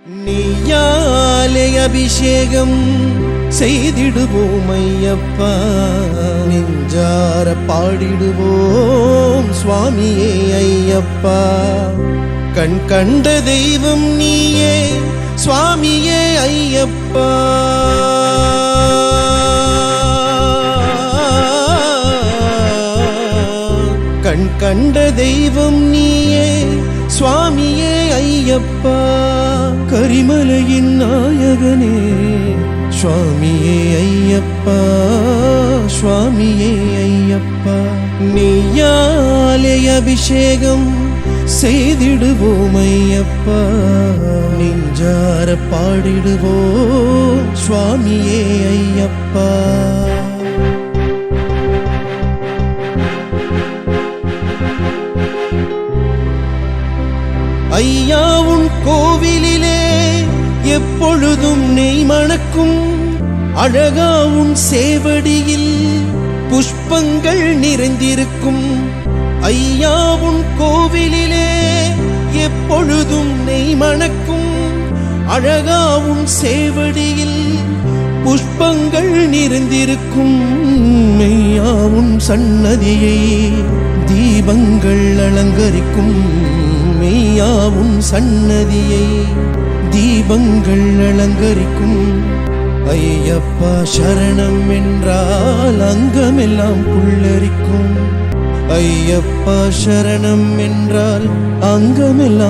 நீயாலே அபிஷேகம் செய்திடுவோம் ஐயப்பா, நெஞ்சார பாடிடுவோம் சுவாமியே ஐயப்பா. கண் கண்ட தெய்வம் நீயே சுவாமியே ஐயப்பா. கண் கண்ட தெய்வம் நீயே சுவாமியே ஐயப்பா. கரிமலையின் நாயகனே சுவாமியே ஐயப்பா, சுவாமியே ஐயப்பா. நீயாலே அபிஷேகம் செய்திடுவோம் ஐயப்பா, நெஞ்சார பாடிடுவோம் சுவாமியே ஐயப்பா. ஐயா உன் கோவிலிலே எப்பொழுதும் நெய் மணக்கும், அழகா உன் சேவடியில் புஷ்பங்கள் நிறைந்திருக்கும். ஐயா உன் கோவிலிலே எப்பொழுதும் நெய் மணக்கும், அழகா உன் சேவடியில் புஷ்பங்கள் நிறைந்திருக்கும். மெய்யா உன் சன்னதியை தீபங்கள் அலங்கரிக்கும், மெய்யா உன் சன்னதியை தீபங்கள் அலங்கரிக்கும். ஐயப்பா சரணம் என்றால் அங்கமெல்லாம் புல்லரிக்கும், ஐயப்பா சரணம் என்றால் அங்கமெல்லாம்